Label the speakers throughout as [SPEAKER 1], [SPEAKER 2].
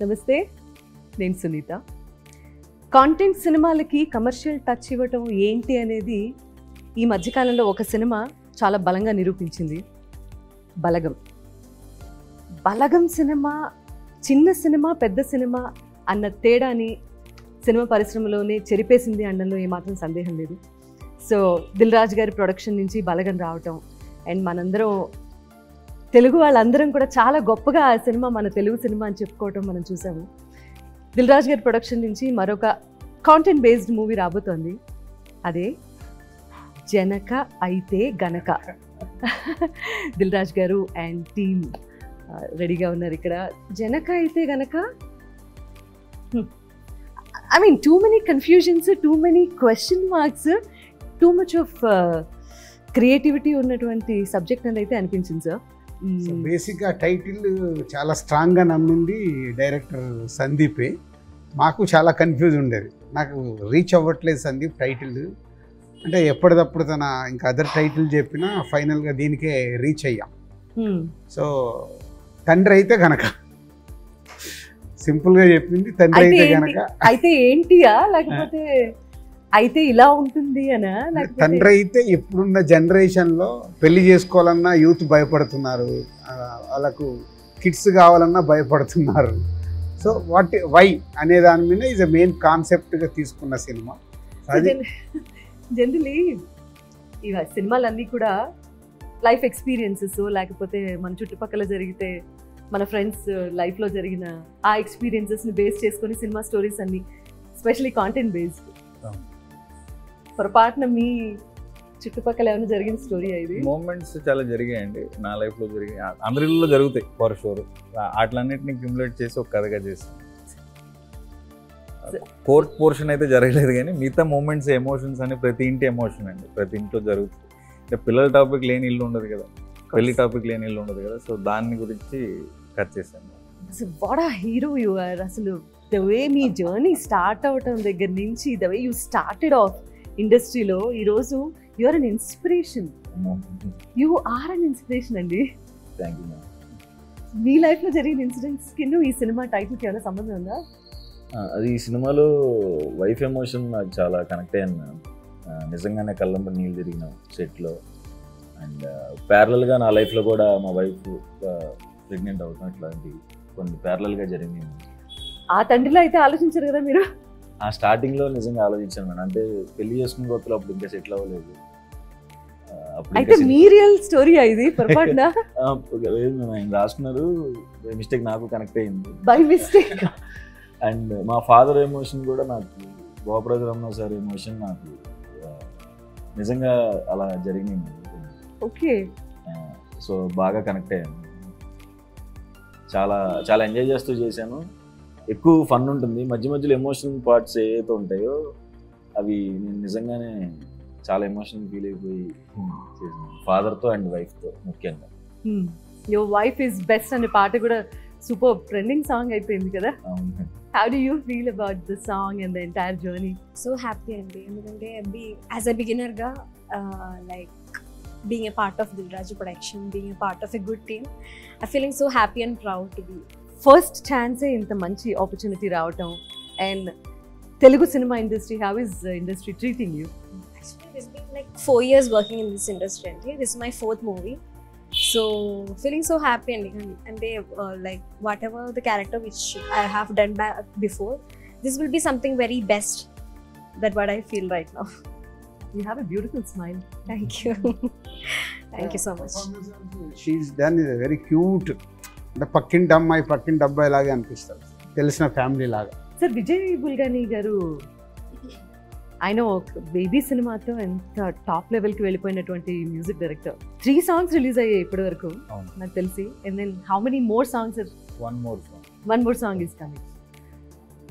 [SPEAKER 1] నమస్తే, నేను సునీత. కాంటెంట్ సినిమాలకి కమర్షియల్ టచ్ ఇవ్వటం ఏంటి అనేది ఈ మధ్యకాలంలో ఒక సినిమా చాలా బలంగా నిరూపించింది. బలగం. బలగం సినిమా చిన్న సినిమా, పెద్ద సినిమా అన్న తేడాని సినిమా పరిశ్రమలోనే చెరిపేసింది అనడంలో ఏమాత్రం సందేహం లేదు. సో దిల్ రాజు గారి ప్రొడక్షన్ నుంచి బలగం రావటం అండ్ మనందరం తెలుగు వాళ్ళందరం కూడా చాలా గొప్పగా ఆ సినిమా మన తెలుగు సినిమా అని చెప్పుకోవటం మనం చూసాము. దిల్ రాజు గారి ప్రొడక్షన్ నుంచి మరొక కాంటెంట్ బేస్డ్ మూవీ రాబోతోంది. అదే జనక అయితే గనక. దిల్ రాజు గారు అండ్ టీమ్ రెడీగా ఉన్నారు ఇక్కడ. జనక అయితే గనక I mean too many confusions, too many question marks, too much of creativity ఉన్నటువంటి సబ్జెక్ట్ అని అయితే అనిపించింది సార్.
[SPEAKER 2] బేసిక్గా టైటిల్ చాలా స్ట్రాంగ్గా నమ్మింది డైరెక్టర్ సందీపే. మాకు చాలా కన్ఫ్యూజ్ ఉండేది, నాకు రీచ్ అవ్వట్లేదు సందీప్ టైటిల్ అంటే. ఎప్పటికప్పుడు తన ఇంకా అదర్ టైటిల్ చెప్పినా ఫైనల్గా దీనికే రీచ్ అయ్యాం. సో తండ్రి అయితే గనక సింపుల్గా చెప్పింది, తండ్రి అయితే గనక.
[SPEAKER 1] అయితే ఏంటియా లేకపోతే అయితే ఇలా ఉంటుంది అనా?
[SPEAKER 2] తండ్రి అయితే ఇప్పుడున్న జనరేషన్లో పెళ్లి చేసుకోవాలన్నా యూత్ భయపడుతున్నారు, వాళ్ళకు కిడ్స్ కావాలన్నా భయపడుతున్నారు. సో వై అనే దాని మీద ఈజ్ అ మెయిన్ కాన్సెప్ట్గా తీసుకున్న సినిమా.
[SPEAKER 1] జనరలీ ఇవ సినిమాలన్నీ కూడా లైఫ్ ఎక్స్పీరియన్సెస్, లేకపోతే మన చుట్టుపక్కల జరిగితే మన ఫ్రెండ్స్ లైఫ్లో జరిగిన ఆ ఎక్స్పీరియన్సెస్ని బేస్ చేసుకొని సినిమా స్టోరీస్ అన్ని, ఎస్పెషలీ కాంటెంట్ బేస్డ్. పొరపాటున మీ చుట్టుపక్కల ఏమైనా జరిగిన స్టోరీ? ఇది
[SPEAKER 3] మూమెంట్స్ చాలా జరిగాయండి నా లైఫ్లో, జరిగాయి, అందరిలో జరుగుతాయి ఫర్ షూర్. వాటిలన్నింటినీ క్యూములేట్ చేసి ఒక కథగా చేస్తాను. కోర్ట్ పోర్షన్ అయితే జరగలేదు, కానీ మిగతా మూమెంట్స్, ఎమోషన్స్ అని ప్రతి ఇంటి ఎమోషన్ అండి, ప్రతి ఇంట్లో జరుగుతుంది. అంటే పిల్లల టాపిక్ లేని ఇల్లు ఉండదు కదా, పెళ్లి టాపిక్ లేని ఇల్లు ఉండదు కదా. సో దాని గురించి కట్ చేశాను.
[SPEAKER 1] What a hero you are. అసలు ద వే మీ జర్నీ స్టార్ట్ అవటం దగ్గర నుంచి, the way you started off ఇండస్ట్రీలో ఈరోజు you are an inspiration. You are an inspiration అండి.
[SPEAKER 3] Thank you.
[SPEAKER 1] మీ లైఫ్లో జరిగిన ఇన్సిడెంట్స్కి ఈ సినిమా టైటిల్కి ఏమైనా సంబంధం ఉందా?
[SPEAKER 3] అది ఈ సినిమాలో వైఫ్ ఎమోషన్ నాకు చాలా కనెక్ట్ అయ్యాను మ్యామ్. నిజంగానే కళ్ళంబ నీళ్ళు తిరిగిన సెట్లో. అండ్ ప్యారలల్గా నా లైఫ్లో కూడా మా వైఫ్ ప్రెగ్నెంట్ అవుతాం, ఇట్లాంటివి కొన్ని ప్యారలల్గా జరిగింది.
[SPEAKER 1] ఆ తండ్రిలో అయితే ఆలోచించారు కదా మీరు?
[SPEAKER 3] ఆ స్టార్టింగ్లో నిజంగా ఆలోచించాను మేడం. అంటే పెళ్లి చేసుకున్న కొత్తలో అప్పుడు ఇంకా సెటిల్ అవ్వలేదు.
[SPEAKER 1] అయితే మీ రియల్ స్టోరీ ఇది పొరపాటున?
[SPEAKER 3] లేదు మేడం, ఆయన రాసుకున్నారు, మిస్టేక్ నాకు కనెక్ట్ అయ్యింది
[SPEAKER 1] బై మిస్టేక్.
[SPEAKER 3] అండ్ మా ఫాదర్ ఎమోషన్ కూడా నాకు, గోపరాజు రమణ సార్ ఎమోషన్ నాకు నిజంగా అలా జరిగింది.
[SPEAKER 1] ఓకే.
[SPEAKER 3] సో బాగా కనెక్ట్ అయ్యాను, చాలా చాలా ఎంజాయ్ చేస్తూ చేశాను. ఎక్కువ ఫన్ ఉంటుంది, మధ్య మధ్యలో ఎమోషనల్ పార్ట్స్ ఏవైతే ఉంటాయో అవి నేను నిజంగానే చాలా ఎమోషనల్ ఫీల్ అయిపోయి చేశాను, ఫాదర్తో అండ్ వైఫ్తో ముఖ్యంగా.
[SPEAKER 1] యువర్ వైఫ్ ఈజ్ బెస్ట్ అనే పాట కూడా సూపర్ ట్రెండింగ్ సాంగ్ అయిపోయింది కదా. How do you feel about the song and the entire journey?
[SPEAKER 4] So happy and ఎందుకంటే as a beginner గా like being a part of Dil Raju production, being a part of a good team, I'm feeling so happy and proud to be.
[SPEAKER 1] First chance ఇంత మంచి opportunity రావటం. And Telugu cinema industry, how is the industry treating you?
[SPEAKER 4] Actually it's been like 4 years working in this industry and this is my 4th movie. So feeling so happy and they like whatever the character which I have done before, this will be something very best. That what I feel right now.
[SPEAKER 1] You have a beautiful smile.
[SPEAKER 4] Thank you. Thank you so much.
[SPEAKER 2] She's done is very cute. అంటే పక్కింటి అబ్బాయి లాగా అనిపిస్తారు, తెలిసిన family లాగా.
[SPEAKER 1] Sir, Vijay Bulganin గారు ఆయన ఒక బేబీ సినిమాతో ఎంత టాప్ లెవెల్కి వెళ్ళిపోయినటువంటి మ్యూజిక్ డైరెక్టర్. 3 songs రిలీజ్ అయ్యాయి ఇప్పటి వరకు నాకు తెలిసి. And then how many more songs?
[SPEAKER 3] One more song
[SPEAKER 1] is coming.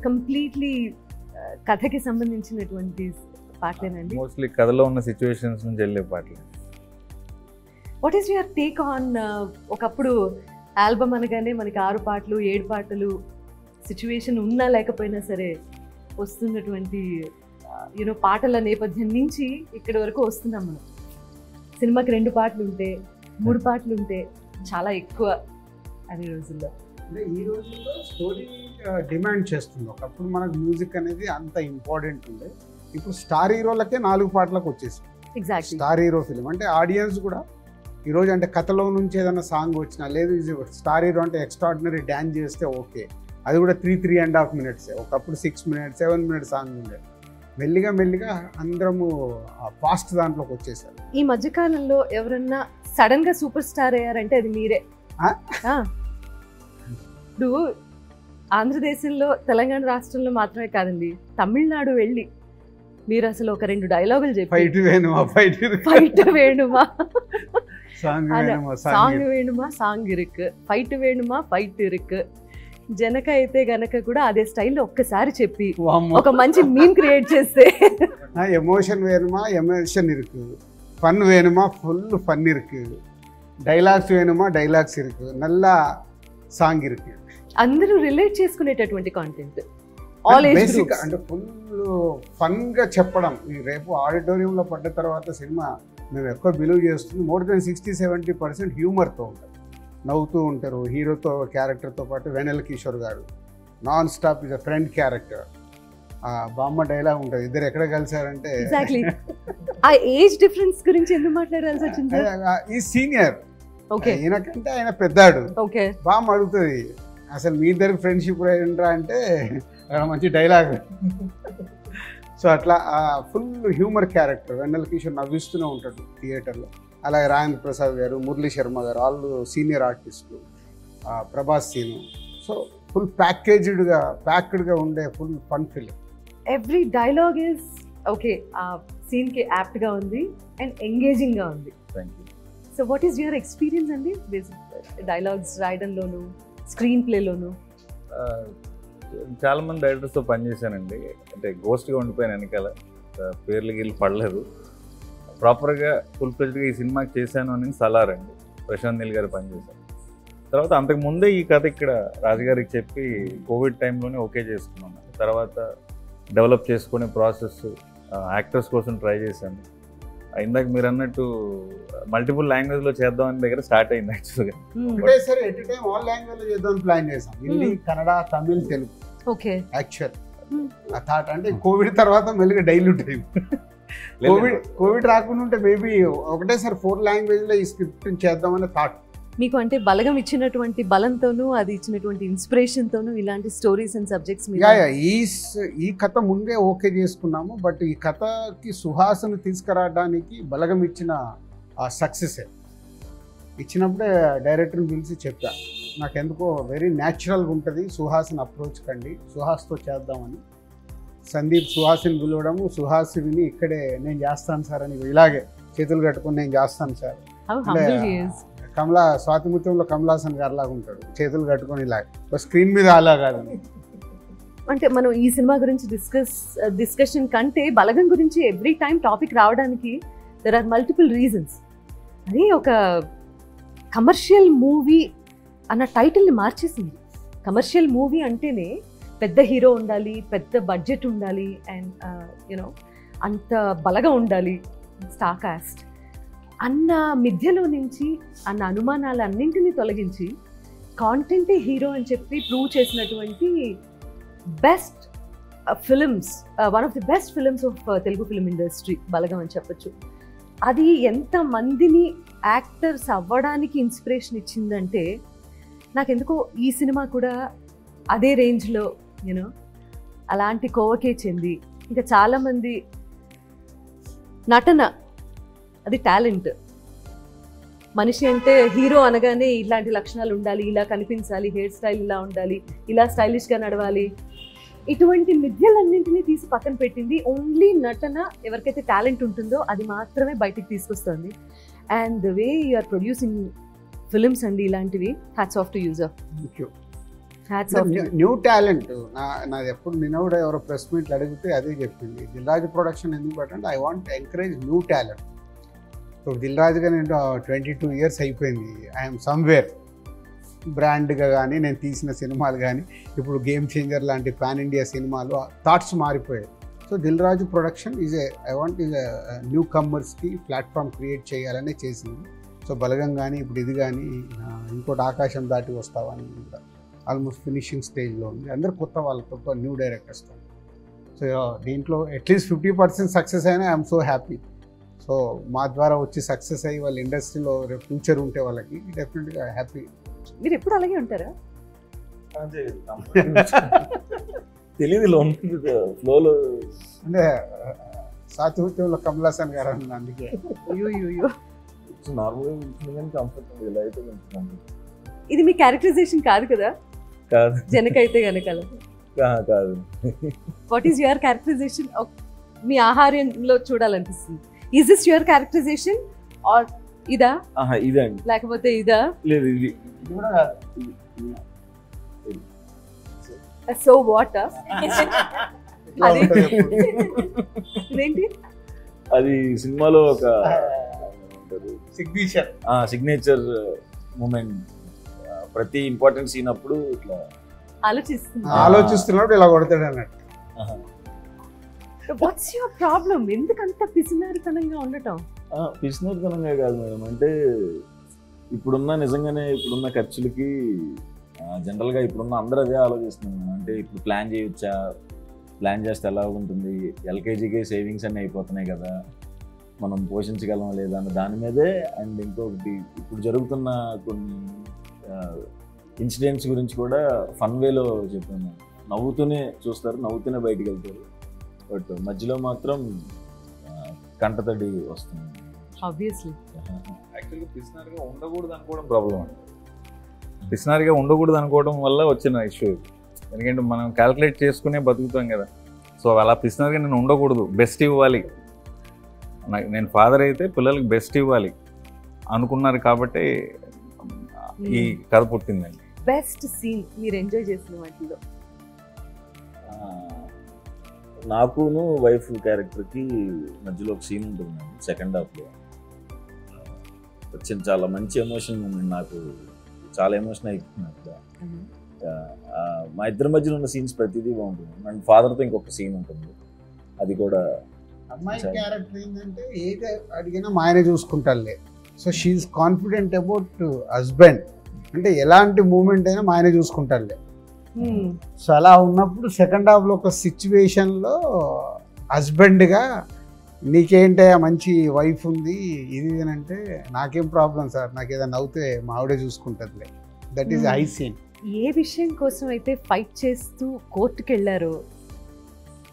[SPEAKER 1] Completely కథకి సంబంధించినటువంటి పాటలేనండి?
[SPEAKER 3] మోస్ట్లీ కథలో ఉన్న సిచ్యువేషన్స్ నుంచి వెళ్ళే పాటలు.
[SPEAKER 1] What is your take on? ఒకప్పుడు ఆల్బమ్ అనగానే మనకి 6 పాటలు 7 పాటలు సిచ్యువేషన్ ఉన్నా లేకపోయినా సరే వస్తున్నటువంటి పాటల నేపథ్యం నుంచి ఇక్కడి వరకు వస్తున్నాం మనం. సినిమాకి 2 పాటలు ఉంటే, 3 పాటలు ఉంటే చాలా ఎక్కువ అనే రోజుల్లో.
[SPEAKER 2] అంటే ఈ రోజుల్లో స్టోరీ డిమాండ్ చేస్తుంది. ఒకప్పుడు మనకు మ్యూజిక్ అనేది అంత ఇంపార్టెంట్ ఉండే, ఇప్పుడు స్టార్ హీరోలకే 4 పాటలకు వచ్చేసి
[SPEAKER 1] ఎగ్జాక్ట్లీ.
[SPEAKER 2] స్టార్ హీరో ఫిలిం అంటే ఆడియన్స్ కూడా ఈరోజు అంటే కథలో నుంచి ఏదైనా సాంగ్ వచ్చినా, లేదు స్టార్ హీరో అంటే ఎక్స్ట్రాడినరీ డ్యాన్స్ చేస్తే ఓకే, అది కూడా 3.5 minutes. ఒకప్పుడు 6 minutes 7 minutes సాంగ్ ఉండే. మెల్లిగా అందరము ఫాస్ట్ దాంట్లోకి వచ్చేసారు.
[SPEAKER 1] ఈ మధ్యకాలంలో ఎవరన్నా సడన్ గా సూపర్ స్టార్ అయ్యారంటే అది మీరే.
[SPEAKER 2] ఆ?
[SPEAKER 1] ఇప్పుడు ఆంధ్రదేశంలో తెలంగాణ రాష్ట్రంలో మాత్రమే కాదండి, తమిళనాడు వెళ్ళి మీరు అసలు ఒక 2 డైలాగులు చెప్పి
[SPEAKER 2] ఫైట్ వేణుమా
[SPEAKER 1] ఫైట్ వేణుమా
[SPEAKER 2] సాంగ్
[SPEAKER 1] సాంగ్ వేణుమా సాంగ్ ఇరుకు, ఫైట్ వేణుమా ఫైట్ ఇరుకు, జనక అయితే గనక కూడా అదే స్టైల్లో ఒక్కసారి చెప్పి ఒక మంచి మీమ్ క్రియేట్ చేస్తే
[SPEAKER 2] ఎమోషన్ వేணுமா ఎమోషన్ ఇருக்கு, ఫన్ వేணுமா ఫుల్ ఫన్ ఇருக்கு, డైలాగ్స్ వేணுமா డైలాగ్స్ ఇருக்கு, నల్ల సాంగ్ ఇருக்கு.
[SPEAKER 1] అందరూ రిలేట్ చేసుకునేటటువంటి content, all age
[SPEAKER 2] basic
[SPEAKER 1] groups.
[SPEAKER 2] అంటే ఫుల్ ఫన్గా చెప్పడం. ఈ రేపు ఆడిటోరియంలో పడ్డ తర్వాత సినిమా మేము ఎక్కువ బిలీవ్ చేస్తుంది మోర్ దెన్ 60-70% హ్యూమర్తో ఉంటుంది, నవ్వుతూ ఉంటారు. హీరోతో క్యారెక్టర్తో పాటు వెన్నెల కిషోర్ గారు non stop is a friend character. బామ్మ డైలాగ్ ఉంటుంది, ఇద్దరు ఎక్కడ కలిసారంటే
[SPEAKER 1] ఎగ్జాక్ట్లీ. ఆ ఏజ్ డిఫరెన్స్ గురించి ఎందుకు మాట్లాడాల్సి వచ్చింది?
[SPEAKER 2] ఈ సీనియర్,
[SPEAKER 1] ఓకే
[SPEAKER 2] ఈయనకంటే ఆయన పెద్దాడు.
[SPEAKER 1] ఓకే
[SPEAKER 2] బామ్మ అడుగుతుంది అసలు మీ ఇద్దరికి ఫ్రెండ్షిప్ ఏంట్రా అంటే అక్కడ మంచి డైలాగ్. సో అట్లా ఫుల్ హ్యూమర్ క్యారెక్టర్. వెన్నెల కిషోర్ నవ్విస్తూనే ఉంటాడు థియేటర్లో. అలాగే రాజేంద్ర ప్రసాద్ గారు, మురళీ శర్మ గారు, వాళ్ళు సీనియర్ ఆర్టిస్టులు, ప్రభాస్ సీను. సో ఫుల్ ప్యాక్డ్గా ఉండే full fun film.
[SPEAKER 1] Every dialogue is okay, ఆ సీన్ కి యాప్ట్ గా ఉంది అండ్ ఎంగేజింగ్ గా ఉంది.
[SPEAKER 3] Thank you.
[SPEAKER 1] So what is your experience అండి డైలాగ్స్ రాయడంలోను, స్క్రీన్ ప్లేలోను?
[SPEAKER 5] చాలా మంది డైరెక్టర్స్తో పనిచేశానండి. అంటే గోస్ట్గా ఉండిపోయాను వెనకాల, పేర్లు గీళ్ళు పడలేదు. ప్రాపర్గా ఫుల్ ఫ్లెజ్డ్గా ఈ సినిమాకి చేశాను అని సలార్ అండి, ప్రశాంత్ నీల్ గారు పనిచేశాను. తర్వాత అంతకుముందే ఈ కథ ఇక్కడ రాజుగారికి చెప్పి కోవిడ్ టైంలోనే ఓకే చేసుకున్నాను. తర్వాత డెవలప్ చేసుకునే ప్రాసెస్, యాక్టర్స్ కోసం ట్రై చేశాను. ఇందాక మీరు అన్నట్టు మల్టిపుల్ లాంగ్వేజ్లో చేద్దామని దగ్గర స్టార్ట్ అయింది యాక్చువల్గా.
[SPEAKER 2] ఒకటేసారి ఎట్ టైం ఆల్ లాంగ్వేజ్లో చేద్దామని ప్లాన్ చేసాం, హిందీ, కన్నడ, తమిళ్, తెలుగు.
[SPEAKER 1] ఓకే
[SPEAKER 2] యాక్చువల్ ఆ థాట్ అంటే కోవిడ్ తర్వాత మెల్లిగా డైల్యూట్ అయింది. కోవిడ్ రాకుండా ఉంటే మేబీ ఒకటేసారి 4 లాంగ్వేజ్లో ఈ స్క్రిప్ట్ చేద్దామని థాట్.
[SPEAKER 1] మీకు అంటే బలగం ఇచ్చినటువంటి బలంతోనూ, అది ఇచ్చినటువంటి ఇన్స్పిరేషన్తోనూ ఇలాంటి స్టోరీస్ అండ్ సబ్జెక్ట్స్ మీద
[SPEAKER 2] ఈ కథ ముందే ఓకే చేసుకున్నాము. బట్ ఈ కథకి సుహాస్ను తీసుకురావడానికి బలగం ఇచ్చిన ఆ సక్సెస్ ఇచ్చినప్పుడే డైరెక్టర్ని పిలిచి చెప్పా, నాకెందుకో వెరీ న్యాచురల్గా ఉంటుంది, సుహాస్ని అప్రోచ్ కండి, సుహాస్తో చేద్దామని. సందీప్ సుహాస్ని పిలవడము, సుహాస్ విని ఇక్కడే నేను చేస్తాను సార్ అని ఇలాగే చేతులు కట్టుకుని నేను చేస్తాను సార్. స్వాతిముత్యంలో కమలాసన్ గారు లాగా ఉంటాడు, చేతులు కట్టుకొని ఇలా స్క్రీన్ మీద అలా కాదు.
[SPEAKER 1] అంటే మనం ఈ సినిమా గురించి డిస్కషన్ కంటే బలగం గురించి ఎవ్రీ టైం టాపిక్ రావడానికి దెర్ ఆర్ మల్టిపుల్ రీజన్స్. అది ఒక కమర్షియల్ మూవీ అన్న టైటిల్ని మార్చేసింది. కమర్షియల్ మూవీ అంటేనే పెద్ద హీరో ఉండాలి, పెద్ద బడ్జెట్ ఉండాలి, అండ్ యూనో అంత బలగా ఉండాలి, స్టార్ కాస్ట్ అన్న మిథ్యలో నుంచి, అన్న అనుమానాలు అన్నింటినీ తొలగించి కాంటెంటే హీరో అని చెప్పి ప్రూవ్ చేసినటువంటి best films, one of the best films of Telugu film industry Balagam అని చెప్పచ్చు. అది ఎంతమందిని యాక్టర్స్ అవ్వడానికి ఇన్స్పిరేషన్ ఇచ్చిందంటే, నాకెందుకో ఈ సినిమా కూడా అదే రేంజ్లో యూనో అలాంటి కోవకే చెంది, ఇంకా చాలామంది నటన అది టాలెంట్. మనిషి అంటే హీరో అనగానే ఇలాంటి లక్షణాలు ఉండాలి, ఇలా కనిపించాలి, హెయిర్ స్టైల్ ఇలా ఉండాలి, ఇలా స్టైలిష్గా నడవాలి, ఇటువంటి మిథ్యలన్నింటినీ తీసి పక్కన పెట్టింది. ఓన్లీ నటన, ఎవరికైతే టాలెంట్ ఉంటుందో అది మాత్రమే బయటికి తీసుకొస్తుంది. And the way you are producing films అండి ఇలాంటివి, hats off to user. Hats off.
[SPEAKER 2] New talent నాది ఎప్పుడు నిన్న కూడా ఎవరో ప్రెస్ మీట్లు అడిగితే అదే చెప్పింది, దిల్ రాజు ప్రొడక్షన్ ఎందుకు పెట్టండి, I want encourage new talent. ఇప్పుడు దిల్ రాజుగా నేను 22 years అయిపోయింది, ఐఎమ్ సమ్వేర్. బ్రాండ్గా కానీ నేను తీసిన సినిమాలు కానీ ఇప్పుడు గేమ్ చేంజర్ లాంటి పాన్ ఇండియా సినిమాలు థాట్స్ మారిపోయాయి. So Dil Raju production I want new కమ్మర్స్కి ప్లాట్ఫామ్ క్రియేట్ చేయాలనే చేసింది. సో బలగం కానీ ఇప్పుడు ఇది కానీ ఇంకోటి ఆకాశం దాటి వస్తావని ఆల్మోస్ట్ ఫినిషింగ్ స్టేజ్లో ఉంది. అందరు కొత్త వాళ్ళతో న్యూ డైరెక్టర్స్తో. సో దీంట్లో అట్లీస్ట్ 50% సక్సెస్ అయినా ఐఎమ్ సో హ్యాపీ. సో మా ద్వారా వచ్చి సక్సెస్ అయ్యి వాళ్ళ ఇండస్ట్రీలో రేపు ఫ్యూచర్ ఉంటే వాళ్ళకి డెఫినెట్గా హ్యాపీ.
[SPEAKER 1] మీరు ఎప్పుడు అలాగే ఉంటారా?
[SPEAKER 3] తెలియదు ఇలా ఉంటుంది ఫ్లోలో.
[SPEAKER 2] అంటే సాతిహృత్యంలో కమల్ హాసన్ గారు అన్నది అందుకే.
[SPEAKER 1] అయ్యో
[SPEAKER 3] నార్మల్గా ఉంటుంది కానీ కంఫర్టబుల్ ఇలా అయితే కంఫర్ట్
[SPEAKER 1] ఇది మీ క్యారెక్టరైజేషన్ కాదు కదా?
[SPEAKER 3] కాదు
[SPEAKER 1] జనకైతే గనక
[SPEAKER 3] కాదు.
[SPEAKER 1] What is your characterization? మీ ఆహార్యంలో చూడాలనిపిస్తుంది. Is this your characterization or ఇదా?
[SPEAKER 3] ఇదండి.
[SPEAKER 1] లేకపోతే ఇదా?
[SPEAKER 3] లేదు ఇది కూడా కాదు.
[SPEAKER 1] సో వాట్ ఇదేంటి?
[SPEAKER 3] అది సినిమాలో ఒక
[SPEAKER 2] సిగ్నేచర్
[SPEAKER 3] మూమెంట్. ప్రతి ఇంపార్టెంట్ సీన్ అప్పుడు ఇట్లా
[SPEAKER 2] ఆలోచిస్తున్నప్పుడు ఇలా కొడతాడు అన్నట్టు.
[SPEAKER 1] What's your problem? ఎందుకంత పిసినారితనంగా ఉండటం?
[SPEAKER 3] పిసినారితనంగా కాదు మేడం, అంటే ఇప్పుడున్న ఖర్చులకి జనరల్గా ఇప్పుడున్న అందరూ అదే ఆలోచిస్తున్నాం. అంటే ఇప్పుడు ప్లాన్ చేస్తే ఎలా ఉంటుంది, ఎల్కేజీకి సేవింగ్స్ అన్నీ అయిపోతున్నాయి కదా, మనం పోషించగలం లేదా అన్న దాని మీదే. అండ్ ఇంకొకటి ఇప్పుడు జరుగుతున్న కొన్ని ఇన్సిడెంట్స్ గురించి కూడా ఫన్ వేలో చెప్పాను. నవ్వుతూనే చూస్తారు, నవ్వుతూనే బయటికి వెళ్తారు, బట్ మధ్యలో మాత్రం కంటతడి వస్తుంది.
[SPEAKER 1] ఆబ్వియస్లీ
[SPEAKER 5] యాక్చువల్గా పిసినారిగా ఉండకూడదు అనుకోవడం ప్రాబ్లం అండి. పిసినారిగా ఉండకూడదు అనుకోవడం వల్ల వచ్చిన ఇష్యూ ఇది. ఎందుకంటే మనం క్యాల్కులేట్ చేసుకునే బతుకుతాం కదా. సో అలా పిసినారిగా నేను ఉండకూడదు, బెస్ట్ ఇవ్వాలి, నేను ఫాదర్ అయితే పిల్లలకి బెస్ట్ ఇవ్వాలి అనుకున్నారు కాబట్టి ఈ కథ పుట్టిందండి.
[SPEAKER 1] బెస్ట్ సీన్ మీరు ఎంజాయ్ చేసిన వాటిలో?
[SPEAKER 3] నాకును వైఫ్ క్యారెక్టర్కి మధ్యలో ఒక సీన్ ఉంటుంది సెకండ్ హాఫ్లో. వచ్చిన చాలా మంచి ఎమోషన్ మూమెంట్, నాకు చాలా ఎమోషన్ అయిపోతుంది అక్కడ. మా ఇద్దరి మధ్యలో ఉన్న సీన్స్ ప్రతిదీ బాగుంటుంది. అండ్ ఫాదర్తో ఇంకొక సీన్ ఉంటుంది, అది కూడా.
[SPEAKER 2] అమ్మాయి క్యారెక్టర్ ఏంటంటే ఏది అడిగినా మా ఆయన చూసుకుంటారులే. So she is confident about husband, అంటే ఎలాంటి మూమెంట్ అయినా మా ఆయన చూసుకుంటారులే. సో అలా ఉన్నప్పుడు సెకండ్ హాఫ్లో ఒక సిచ్యువేషన్లో హస్బెండ్గా నీకేంటే మంచి వైఫ్ ఉంది ఇది అంటే, నాకేం ప్రాబ్లం సార్, నాకు ఏదైనా అవుతే మా ఆవిడే చూసుకుంటుందిలే. That is high scene.
[SPEAKER 1] ఏ విషయం కోసం అయితే ఫైట్ చేస్తూ కోర్టుకి వెళ్ళారో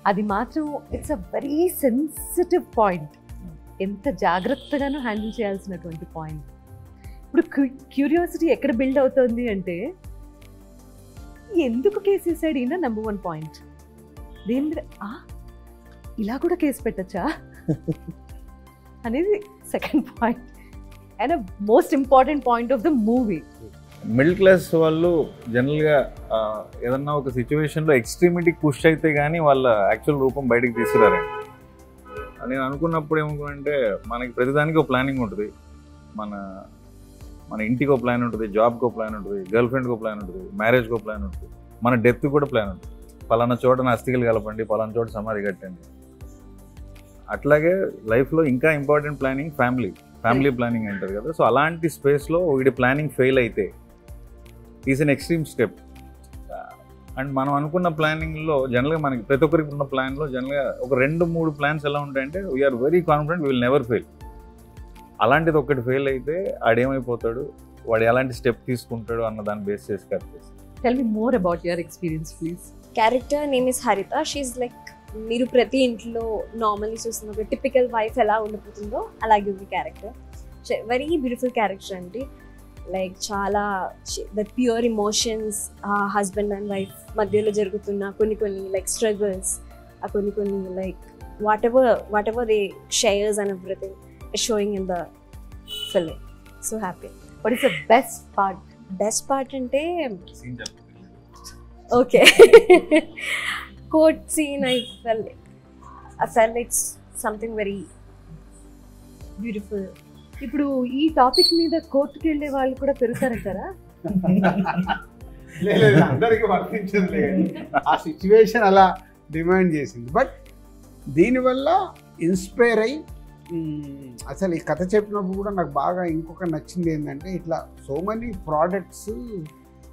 [SPEAKER 1] అది మాత్రం it's a very sensitive point. ఎంత జాగ్రత్తగానూ హ్యాండిల్ చేయాల్సినటువంటి పాయింట్. ఇప్పుడు క్యూరియాసిటీ ఎక్కడ బిల్డ్ అవుతుంది అంటే, ఎందుకు కేసు వేసాడు ఈయన నెంబర్ 1 పాయింట్. దేని ఇలా కూడా కేసు పెట్టచ్చా అనేది second point. And most important point of the movie.
[SPEAKER 5] Middle class వాళ్ళు జనరల్గా ఏదన్నా ఒక సిచ్యువేషన్లో ఎక్స్ట్రీమిటీకి పుష్ అయితే కానీ వాళ్ళ యాక్చువల్ రూపం బయటకు తీసుకురారండి. నేను అనుకున్నప్పుడు ఏమనుకుంటే, మనకి ప్రతిదానికి ఒక ప్లానింగ్ ఉంటుంది. మన ఇంటికి ఒక ప్లాన్ ఉంటుంది, జాబ్కి ఒక ప్లాన్ ఉంటుంది, గర్ల్ ఫ్రెండ్కి ఒక ప్లాన్ ఉంటుంది, మ్యారేజ్కి ఒక ప్లాన్ ఉంటుంది, మన డెత్కి కూడా ప్లాన్ ఉంటుంది. పలానా చోట అస్థికలు కలపండి, పలానా చోట సమాధి కట్టండి. అట్లాగే లైఫ్లో ఇంకా ఇంపార్టెంట్ ప్లానింగ్ ఫ్యామిలీ ప్లానింగ్ అంటారు కదా. సో అలాంటి స్పేస్లో వీడి ప్లానింగ్ ఫెయిల్ అయితే is an extreme step. And మనం అనుకున్న ప్లానింగ్లో జనరల్గా మనకి ప్రతి ఒక్కరికి ఉన్న ప్లాన్లో జనరల్గా ఒక 2-3 ప్లాన్స్ ఎలా ఉంటాయంటే, we are very confident we will never fail. అలాంటిది ఒకటి ఫెయిల్ అయితే ఆడేమైపోతాడు, వాడు ఎలాంటి స్టెప్ తీసుకుంటాడు అన్న దాన్ని బేస్ చేసి కట్టేసి.
[SPEAKER 1] Tell me more about your experience please.
[SPEAKER 4] Character name is హరిత. షీఈ్ లైక్, మీరు ప్రతి ఇంట్లో నార్మల్లీ చూస్తున్న ఒక టిపికల్ వైఫ్ ఎలా ఉండిపోతుందో అలాగే ఉంది క్యారెక్టర్. వెరీ బ్యూటిఫుల్ క్యారెక్టర్ అండి. లైక్ చాలా the pure emotions, husband and wife మధ్యలో జరుగుతున్న కొన్ని లైక్ స్ట్రగుల్స్, కొన్ని like whatever they shares and everything showing in the film. So happy.
[SPEAKER 1] What is the best part?
[SPEAKER 4] Best part అంటే okay, court scene. I felt it's something very beautiful.
[SPEAKER 1] ఇప్పుడు ఈ topic మీద కోర్టుకి వెళ్ళే వాళ్ళు కూడా పెరుగుతారంటారా?
[SPEAKER 2] లేదు, అందరికీ వర్తించదు. ఆ సిచ్యువేషన్ అలా డిమాండ్ చేసింది. బట్ దీనివల్ల ఇన్స్పైర్ అయ్యి అసలు ఈ కథ చెప్పినప్పుడు కూడా నాకు బాగా ఇంకొక నచ్చింది ఏంటంటే, ఇట్లా సో మెనీ ప్రోడక్ట్స్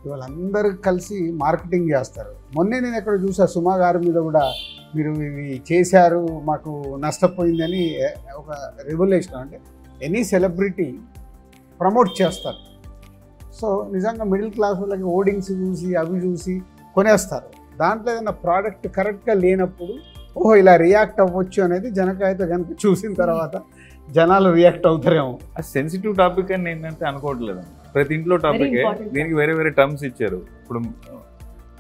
[SPEAKER 2] ఇవాళ అందరూ కలిసి మార్కెటింగ్ చేస్తారు. మొన్నే నేను ఎక్కడ చూసా, సుమా గారి మీద కూడా మీరు ఇవి చేశారు మాకు నష్టపోయిందని ఒక రెవల్యూషన్. అంటే ఎనీ సెలబ్రిటీ ప్రమోట్ చేస్తారు. సో నిజంగా మిడిల్ క్లాస్ వాళ్ళకి ఓడింగ్స్ చూసి అవి చూసి కొనేస్తారు. దాంట్లో ఏదైనా ప్రోడక్ట్ కరెక్ట్గా లేనప్పుడు ఓహో ఇలా రియాక్ట్ అవ్వచ్చు అనేది జనకైతే కనుక చూసిన తర్వాత జనాలు రియాక్ట్ అవుతారేమో.
[SPEAKER 5] అది సెన్సిటివ్ టాపిక్ అని నేనైతే అనుకోవట్లేదు. ప్రతి ఇంట్లో టాపికే, దీనికి వేరే వేరే టర్మ్స్ ఇచ్చారు. ఇప్పుడు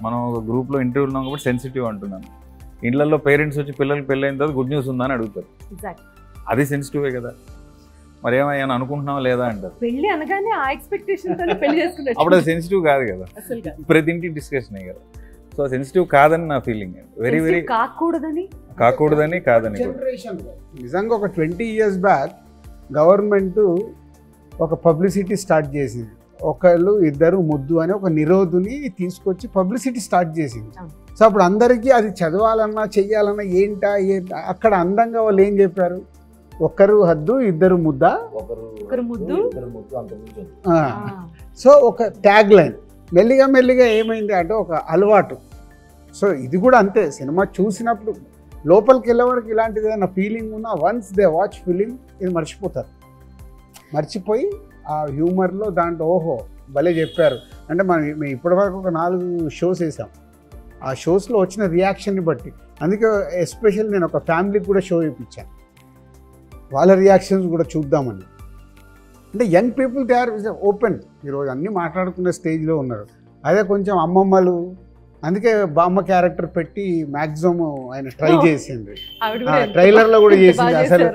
[SPEAKER 5] మనం ఒక గ్రూప్లో ఇంటర్వ్యూ ఉన్నాం కాబట్టి సెన్సిటివ్ అంటున్నాను. ఇళ్లలో పేరెంట్స్ వచ్చి పిల్లలకి పెళ్ళైన తర్వాత గుడ్ న్యూస్ ఉందా అని అడుగుతారు. అది సెన్సిటివే కదా. మరి ఏమైనా అనుకుంటున్నావా లేదా అంటారు.
[SPEAKER 1] పెళ్లి అనగానే ఆ ఎక్స్పెక్టేషన్ పెళ్లి చేసుకున్నారు.
[SPEAKER 5] అప్పుడు అది సెన్సిటివ్ కాదు కదా, ప్రతి ఇంటి డిస్కషన్ కదా. సో సెన్సిటివ్ కాదని నా ఫీలింగ్. వెరీ వెరీ కాకూడదని కాదని.
[SPEAKER 2] నిజంగా ఒక 20 years బ్యాక్ గవర్నమెంట్ ఒక పబ్లిసిటీ స్టార్ట్ చేసింది. ఒకళ్ళు ఇద్దరు ముద్దు అని ఒక నిరోధుని తీసుకొచ్చి పబ్లిసిటీ స్టార్ట్ చేసింది. సో అప్పుడు అందరికీ అది చదవాలన్నా చెయ్యాలన్నా ఏంటా అక్కడ అందంగా వాళ్ళు ఏం చెప్పారు, ఒకరు హద్దు ఇద్దరు ముద్ద. సో ఒక ట్యాగ్ లైన్ మెల్లిగా మెల్లిగా ఏమైంది అంటే ఒక అలవాటు. సో ఇది కూడా అంతే, సినిమా చూసినప్పుడు లోపలికి వెళ్ళే వరకు ఇలాంటిది ఏదైనా ఫీలింగ్ ఉన్నా వన్స్ దే వాచ్ ఫిలిం ఇది మర్చిపోతారు. మర్చిపోయి ఆ హ్యూమర్లో దాంట్లో ఓహో భలే చెప్పారు అంటే మనం ఇప్పటివరకు ఒక 4 షోస్ వేసాం. ఆ షోస్లో వచ్చిన రియాక్షన్ని బట్టి, అందుకే ఎస్పెషల్ నేను ఒక ఫ్యామిలీకి కూడా షో ఇప్పించాను, వాళ్ళ రియాక్షన్స్ కూడా చూద్దామని. అంటే young people they are open, ఈరోజు అన్నీ మాట్లాడుకునే స్టేజ్లో ఉన్నారు. అదే కొంచెం అమ్మమ్మలు, అందుకే బామ్మ క్యారెక్టర్ పెట్టి మ్యాక్సిమం ఆయన ట్రై చేసింది, ట్రైలర్లో కూడా చేసింది. అసలు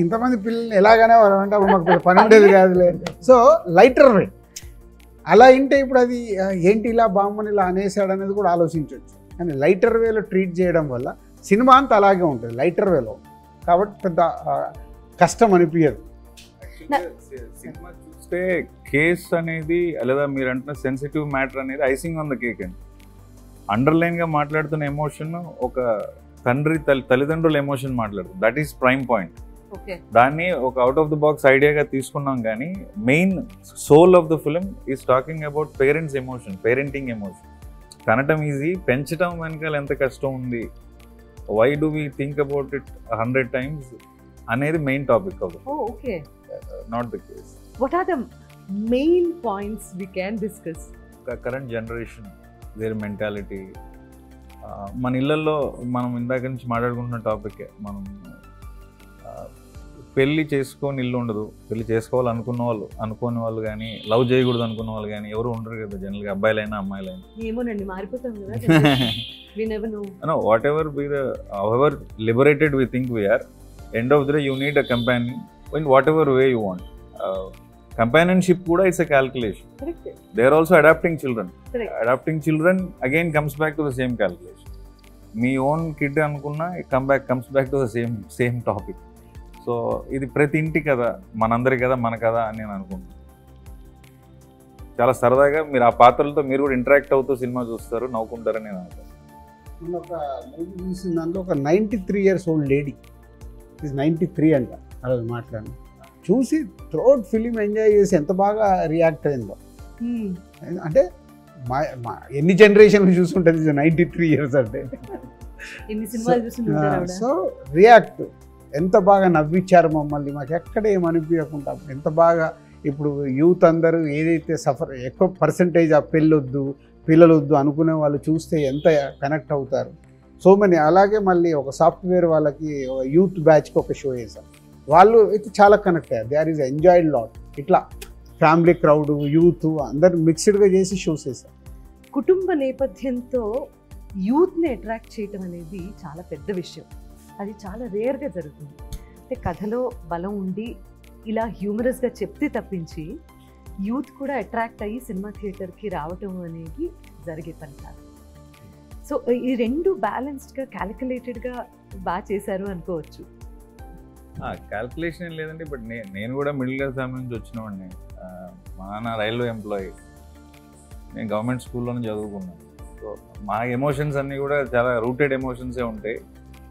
[SPEAKER 2] ఇంతమంది పిల్లల్ని ఎలాగనే అంటే అప్పుడు మాకు పని ఉండేది కాదులే. సో లైటర్ వే అలా ఇంటే ఇప్పుడు అది ఏంటి ఇలా బామ్మని ఇలా అనేసాడు అనేది కూడా ఆలోచించవచ్చు. కానీ లైటర్ వేలో ట్రీట్ చేయడం వల్ల సినిమా అంతా అలాగే ఉంటుంది లైటర్ వేలో, కాబట్టి పెద్ద కష్టం అనిపించదు.
[SPEAKER 5] సినిమా చూస్తే కేస్ అనేది లేదా మీరు అంటున్న సెన్సిటివ్ మ్యాటర్ అనేది ఐసింగ్ ఆన్ ద కేక్ అండి. అండర్లైన్గా మాట్లాడుతున్న ఎమోషన్ ఒక తల్లిదండ్రుల ఎమోషన్ మాట్లాడుతుంది, దట్ ఈస్ ప్రైమ్ పాయింట్. దాన్ని ఒక అవుట్ ఆఫ్ ద బాక్స్ ఐడియాగా తీసుకున్నాం. కానీ main soul of the film is talking about parents emotion, parenting emotion. కనటం ఈజీ, పెంచడం వెనకాల ఎంత కష్టం ఉంది, why do we think about it 100 times అనేది main topic of not the case.
[SPEAKER 1] What are the main points we can discuss?
[SPEAKER 5] Current generation, their mentality. మన ఇళ్లలో మనం ఇందాక నుంచి మాట్లాడుకుంటున్న టాపికే. మనం పెళ్ళి చేసుకొని ఇల్లు ఉండదు, పెళ్ళి చేసుకోవాలనుకున్న వాళ్ళు, అనుకోని వాళ్ళు కానీ, లవ్ చేయకూడదు అనుకున్న వాళ్ళు కానీ ఎవరు ఉండరు కదా జనరల్గా, అబ్బాయిలైనా అమ్మాయిలైనా.
[SPEAKER 1] ఏమోనండి, మారిపోతాం కదా.
[SPEAKER 5] Whatever be the however liberated we think we are, end of the day you need a companion in whatever way you want. Companionship kuda is a calculation.
[SPEAKER 1] Correct.
[SPEAKER 5] They are also adapting children.
[SPEAKER 1] Correct.
[SPEAKER 5] Adapting children again comes back to the same calculation. Me own kid anukunna comes back to the same topic. So ఇది ప్రతి ఇంటి కదా, మనందరి కదా, మన కదా అని నేను అనుకుంటున్నాను. చాలా సరదాగా మీరు ఆ పాత్రలతో మీరు కూడా ఇంటరాక్ట్ అవుతూ సినిమా చూస్తారు, నవ్వుకుంటారని నేను అనుకుంటున్నాను.
[SPEAKER 2] నేను ఒక మూవీ చూసిన దాంట్లో ఒక 93 years old లేడీ, 93 అంట, అలా మాట్లాడాను, చూసి త్రోట్ ఫిలిం ఎంజాయ్ చేసి ఎంత బాగా రియాక్ట్ అయిందో. అంటే ఎన్ని జనరేషన్లు చూసుంటుంది 93 years అంటే. సో రియాక్ట్ ఎంత బాగా నవ్వించారు మమ్మల్ని, మాకు ఎక్కడ ఏమనిపించకుండా ఎంత బాగా. ఇప్పుడు యూత్ అందరూ ఏదైతే ఎక్కువ పర్సంటేజ్ ఆ పెళ్ళొద్దు పిల్లలొద్దు అనుకునే వాళ్ళు చూస్తే ఎంత కనెక్ట్ అవుతారు. So money. అలాగే మళ్ళీ ఒక సాఫ్ట్వేర్ వాళ్ళకి యూత్ బ్యాచ్కి ఒక షో వేసాం, వాళ్ళు అయితే చాలా కనెక్ట్ అయ్యారు. They are is enjoyed lot. ఇట్లా ఫ్యామిలీ క్రౌడ్, యూత్ అందరు మిక్స్డ్గా చేసి షోస్ వేసారు.
[SPEAKER 1] కుటుంబ నేపథ్యంతో యూత్ని అట్రాక్ట్ చేయటం అనేది చాలా పెద్ద విషయం. అది చాలా రేర్గా జరుగుతుంది. అంటే కథలో బలం ఉండి ఇలా హ్యూమరస్గా చెప్తే తప్పించి యూత్ కూడా అట్రాక్ట్ అయ్యి సినిమా థియేటర్కి రావటం అనేది జరిగే పని కాదు. సో ఈ రెండు బ్యాలెన్స్డ్గా క్యాలిక్యులేటెడ్గా బాగా చేశారు అనుకోవచ్చు.
[SPEAKER 5] క్యాల్కులేషన్ ఏం లేదండి, బట్ నేను కూడా మిడిల్ క్లాస్ ఫ్యామిలీ నుంచి వచ్చినవాడిని. మా నాన్న రైల్వే ఎంప్లాయీ, నేను గవర్నమెంట్ స్కూల్లోనే చదువుకున్నాను. సో మా ఎమోషన్స్ అన్నీ కూడా చాలా రూటెడ్ ఎమోషన్సే ఉంటాయి.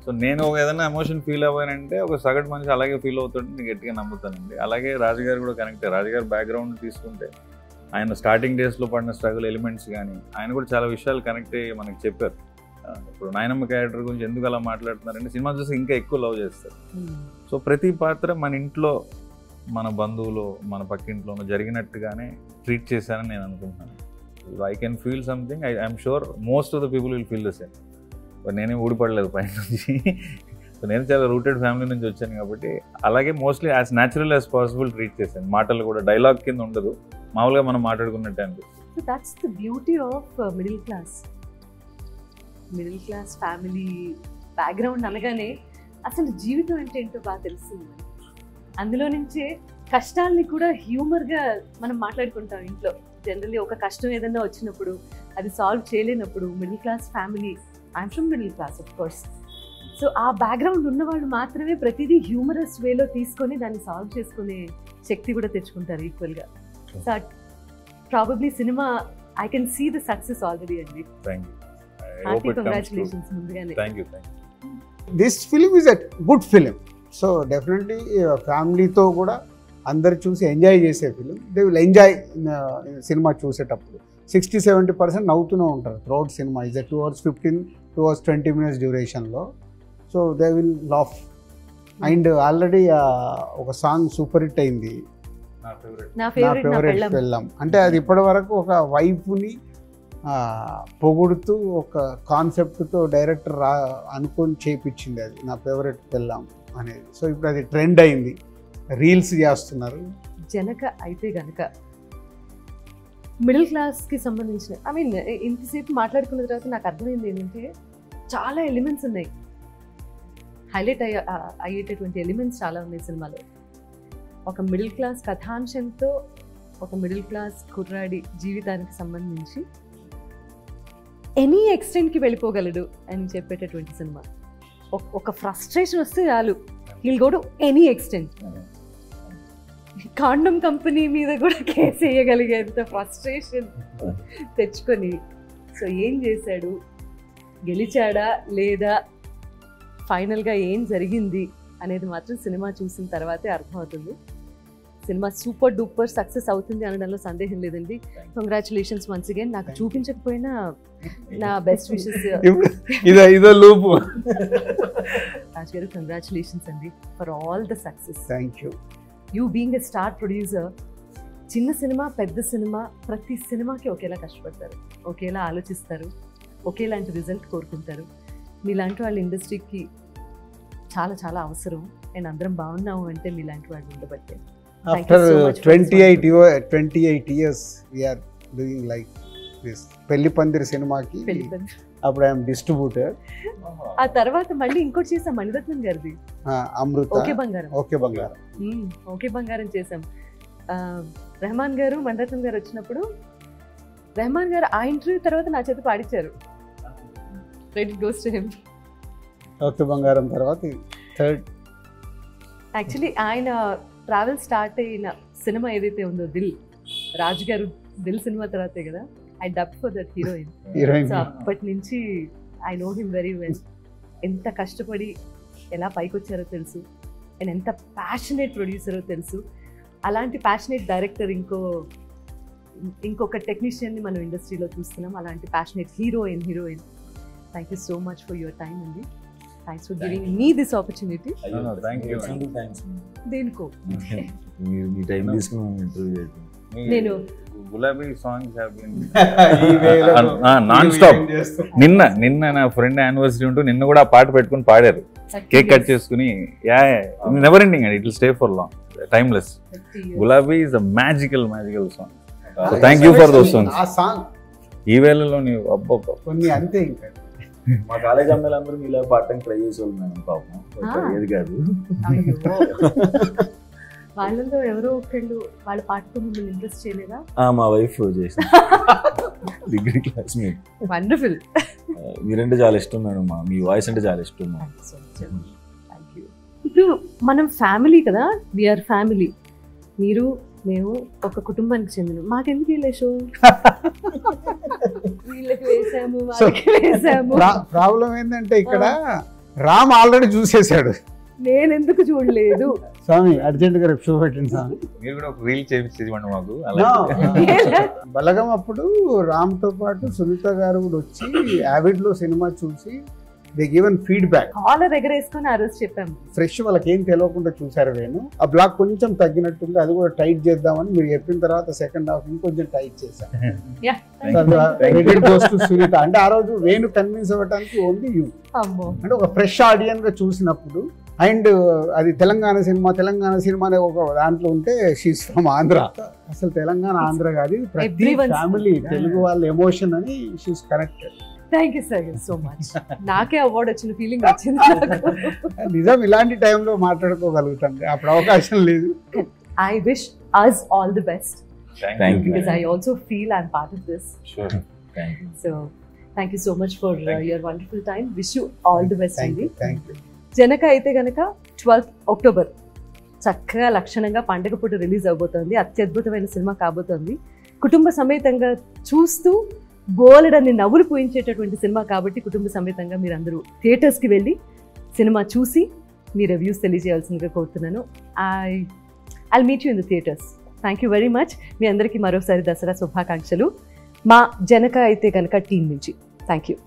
[SPEAKER 5] సో నేను ఏదైనా ఎమోషన్ ఫీల్ అవ్వానంటే ఒక సగటు మనిషి అలాగే ఫీల్ అవుతుంటే నేను గట్టిగా నమ్ముతానండి. అలాగే రాజుగారు కూడా కనెక్ట్. రాజుగారు బ్యాక్గ్రౌండ్ తీసుకుంటే ఆయన స్టార్టింగ్ డేస్లో పడిన స్ట్రగుల్ ఎలిమెంట్స్ కానీ ఆయన కూడా చాలా విషయాలు కనెక్ట్ అయ్యి మనకి చెప్పారు. ఇప్పుడు నాయనమ్మ క్యారెక్టర్ గురించి ఎందుకు అలా మాట్లాడుతున్నారంటే సినిమా చూసి ఇంకా ఎక్కువ లవ్ చేస్తారు. సో ప్రతి పాత్ర మన ఇంట్లో మన బంధువులు మన పక్కింట్లోనూ జరిగినట్టుగానే ట్రీట్ చేశానని నేను అనుకుంటున్నాను. I can feel something, I'm sure most of the people will feel the same. నేనేం ఊడిపడలేదు పైన నుంచి. సో నేను చాలా రూటెడ్ ఫ్యామిలీ నుంచి వచ్చాను కాబట్టి అలాగే mostly as natural as possible treat చేశాను. మాటలు కూడా డైలాగ్ కింద ఉండదు, మామూలుగా మనం మాట్లాడుకున్నట్టే అనిపిస్తుంది.
[SPEAKER 1] So that's the beauty of middle class family background అనగానే అసలు జీవితం అంటే ఏంటో బాగా తెలుస్తుంది. అందులో నుంచే కష్టాలని కూడా హ్యూమర్గా మనం మాట్లాడుకుంటాం ఇంట్లో. జనరల్లీ ఒక కష్టం ఏదైనా వచ్చినప్పుడు అది సాల్వ్ చేయలేనప్పుడు middle class family, I'm from middle class of course, so ఆ బ్యాక్గ్రౌండ్ ఉన్నవాళ్ళు మాత్రమే ప్రతిదీ హ్యూమరస్ వేలో తీసుకొని దాన్ని సాల్వ్ చేసుకునే శక్తి కూడా తెచ్చుకుంటారు ఈక్వల్గా. సో ప్రాబబ్లీ సినిమా I can see the success already అండి. హార్టీ కంగ్రాచులేషన్స్ ముందుగానే.
[SPEAKER 5] Thank you.
[SPEAKER 2] This film is a good film. So definitely ఫ్యామిలీతో కూడా అందరు చూసి ఎంజాయ్ చేసే ఫిలిం. దే విల్ ఎంజాయ్ సినిమా చూసేటప్పుడు. 60-70% నవ్వుతూనే ఉంటారు త్రూఅవుట్ సినిమా. ఈజ్ 2 hours 15, 2 hours 20 minutes డ్యూరేషన్లో. So they will laugh. And already ఒక సాంగ్ సూపర్ హిట్ అయింది,
[SPEAKER 1] నా
[SPEAKER 2] నా ఫేవరెట్ పెళ్ళాం. అంటే అది ఇప్పటి వరకు ఒక వైఫ్ని పొగుడుతూ ఒక కాన్సెప్ట్తో డైరెక్టర్ అనుకొని చేయించింది అది, నా ఫేవరెట్ పెళ్ళాం అనేది. సో ఇప్పుడు అది ట్రెండ్ అయింది, రీల్స్ చేస్తున్నారు.
[SPEAKER 1] జనక అయితే గనక మిడిల్ క్లాస్కి సంబంధించిన ఐ మీన్ ఇంతసేపు మాట్లాడుకున్న తర్వాత నాకు అర్థమైంది ఏంటంటే చాలా ఎలిమెంట్స్ ఉన్నాయి, హైలైట్ అయ్యేటటువంటి ఎలిమెంట్స్ చాలా ఉన్నాయి సినిమాలో. ఒక మిడిల్ క్లాస్ కథాంశంతో ఒక మిడిల్ క్లాస్ కుర్రాడి జీవితానికి సంబంధించి ఎనీ ఎక్స్టెంట్కి వెళ్ళిపోగలడు అని చెప్పేటటువంటి సినిమా. ఒక ఫ్రస్ట్రేషన్ వస్తే చాలు, he'll go to any extent. Condom company మీద కూడా కేసు వేయగలిగేంత ఫ్రస్ట్రేషన్ తెచ్చుకొని, సో ఏం చేశాడు, గెలిచాడా లేదా, ఫైనల్గా ఏం జరిగింది అనేది మాత్రం సినిమా చూసిన తర్వాతే అర్థమవుతుంది. సినిమా సూపర్ డూపర్ సక్సెస్ అవుతుంది అనడంలో సందేహం లేదండి. Congratulations once again. నాకు చూపించకపోయినా నా బెస్ట్ విషెస్.
[SPEAKER 2] ఇదో లూపు.
[SPEAKER 1] రాజ్ గారు కంగ్రాచులేషన్స్ అండి for all the success.
[SPEAKER 2] Thank you.
[SPEAKER 1] You being a star producer, చిన్న సినిమా పెద్ద సినిమా ప్రతి సినిమాకి ఒకేలా కష్టపడతారు, ఒకేలా ఆలోచిస్తారు, ఒకేలాంటి రిజల్ట్ కోరుకుంటారు. మీలాంటి వాళ్ళ ఇండస్ట్రీకి చాలా చాలా అవసరం. అండ్ అందరం బాగున్నాము అంటే మీలాంటి వాళ్ళు ఉండబట్టే.
[SPEAKER 2] After 28 years we are doing like this. పెళ్లి పందిరి సినిమాకి అప్పుడు ఐఎమ్ డిస్ట్రిబ్యూటర్.
[SPEAKER 1] ఆ తర్వాత మళ్ళీ ఇంకోటి చేసాం మణిరత్నం గారిది,
[SPEAKER 2] అమృత
[SPEAKER 1] ఓకే బంగారం. ఓకే బంగారం చేసాం. రెహమాన్ గారు మణిరత్నం గారు వచ్చినప్పుడు రెహమాన్ గారు ఆ ఇంటర్వ్యూ తర్వాత నా చేత పాడించారు. Credit goes to him.
[SPEAKER 2] Okay Bangaram తర్వాత థర్డ్.
[SPEAKER 1] యాక్చువల్లీ ఆయన ట్రావెల్ స్టార్ట్ అయిన సినిమా ఏదైతే ఉందో దిల్, రాజు గారు దిల్ సినిమా తర్వాతే కదా I dub for that heroine. So అప్పటి నుంచి I know him very well. ఎంత కష్టపడి ఎలా పైకి వచ్చారో తెలుసు, అండ్ ఎంత ప్యాషనేట్ ప్రొడ్యూసరో తెలుసు. అలాంటి ప్యాషనేట్ డైరెక్టర్ ఇంకొక టెక్నీషియన్ని మనం ఇండస్ట్రీలో చూస్తున్నాం. అలాంటి passionate heroine. Thank you so much for your time అండి. Thanks for giving me this opportunity. దేనికో
[SPEAKER 3] మీరు మీ టైం తీసుకుని ఇంటర్వ్యూ చేయడం.
[SPEAKER 1] నేను
[SPEAKER 5] గులాబీ సాంగ్స్ నాన్ స్టాప్. నిన్న నా ఫ్రెండ్ యానివర్సరీ ఉంటూ నిన్న కూడా ఆ పాట పెట్టుకుని పాడారు, కేక్ కట్ చేసుకుని. నెవర్ ఎండింగ్ అండి, it will stay for long, timeless. Gulabi is a magical song. So thank you for those songs.
[SPEAKER 2] ఆ సాంగ్
[SPEAKER 5] ఈ వేళలో నీవు అబ్బబ్బా
[SPEAKER 2] కొన్ని అంతే. ఇంకా
[SPEAKER 3] మా కాలేజ్ అమ్మాయిలందరూ మీలా పాడటానికి ట్రై చేసేవాళ్ళు మేడం, పాపం ఏది కాదు.
[SPEAKER 1] వాళ్ళలో ఎవరో ఒకళ్ళు వాళ్ళ పాటతో మిమ్మల్ని ఇంట్రెస్ట్ చేయలేదా?
[SPEAKER 3] మా వైఫ్ చేసింది, డిగ్రీ క్లాస్మేట్.
[SPEAKER 1] వండర్ఫుల్.
[SPEAKER 3] మీరంటే చాలా ఇష్టం మేడం, మీ వాయిస్ అంటే చాలా ఇష్టం.
[SPEAKER 1] ఇప్పుడు మనం ఫ్యామిలీ కదా, వీఆర్ ఫ్యామిలీ. మీరు మేము ఒక కుటుంబానికి చెందిన, మాకెందుకు వీళ్ళ షో వీళ్ళకి వేసాము వాళ్ళకి వేసాము.
[SPEAKER 2] ప్రాబ్లం ఏంటంటే ఇక్కడ రామ్ ఆల్రెడీ చూసేసాడు,
[SPEAKER 1] నేను ఎందుకు చూడలేదు.
[SPEAKER 2] స్వామి అర్జెంట్గా రేపు షో పెట్టండి స్వామి.
[SPEAKER 5] మీరు కూడా ఒక రీల్ చేయించేది ఇవ్వండి మాకు.
[SPEAKER 2] No.
[SPEAKER 5] అలా
[SPEAKER 2] బలగం అప్పుడు రామ్తో పాటు సునీత గారు కూడా వచ్చి యావిడ్లో సినిమా చూసి దే గివెన్ ఫీడ్బ్యాక్.
[SPEAKER 1] కాలర్ ఎగరేసుకొని ఆ రోజు చెప్పాము.
[SPEAKER 2] ఫ్రెష్ వాళ్ళకి ఏం తెలియకుండా చూసారు. నేను ఆ బ్లాక్ కొంచెం తగ్గినట్టుంది, అది కూడా టైట్ చేద్దామని మీరు చెప్పిన తర్వాత సెకండ్ హాఫ్ ఇంకొంచెం టైట్ చేశాను.
[SPEAKER 1] Yeah.
[SPEAKER 2] Credit goes to Sunitha. అంటే ఆ రోజు వేణు కన్విన్స్ అవ్వడానికి ఓన్లీ యూ.
[SPEAKER 1] అమ్మో.
[SPEAKER 2] అంటే ఒక ఫ్రెష్ ఆడియన్స్ గా చూసినప్పుడు, అండ్ అది తెలంగాణ సినిమా అనే ఒక దాంట్లో ఉంటే షీస్ ఫ్రమ్ ఆంధ్ర. అసలు తెలంగాణ ఆంధ్ర కాదు, ప్రతి
[SPEAKER 1] Everyone's-
[SPEAKER 2] ఫ్యామిలీ తెలుగు వాళ్ళ ఎమోషన్ అని she's connected.
[SPEAKER 1] Thank you sir so much. నాకే అవార్డు వచ్చిన ఫీలింగ్ వచ్చింది నాకు.
[SPEAKER 2] నిజం, ఇలాంటి టైంలో మాట్లాడుకోగలుగుతాం, అప్పుడు అవకాశం లేదు.
[SPEAKER 1] I wish us all the best
[SPEAKER 3] Thank you.
[SPEAKER 1] because I also feel I'm part of this.
[SPEAKER 5] Sure.
[SPEAKER 3] Thank you.
[SPEAKER 1] So thank you so much for
[SPEAKER 5] Thank you.
[SPEAKER 1] your wonderful time. Wish you all the best.
[SPEAKER 2] Thank you,
[SPEAKER 1] అండి.
[SPEAKER 2] Thank you.
[SPEAKER 1] Janaka Aithe Ganaka 12th October చక్కగా లక్షణంగా పండగ పూట release అవబోతోంది. అత్యద్భుతమైన cinema కాబోతోంది. కుటుంబ సమేతంగా చూస్తూ బోలెడన్ని నవ్వులు పూయించేటటువంటి సినిమా కాబట్టి కుటుంబ సమేతంగా మీరు అందరూ థియేటర్స్కి వెళ్ళి సినిమా చూసి మీ రివ్యూస్ తెలియజేయాల్సిందిగా కోరుతున్నాను. I meet you in the theaters. Thank you very much. మీ అందరికీ మరోసారి దసరా శుభాకాంక్షలు మా జనక అయితే కనుక టీం నుంచి. Thank you.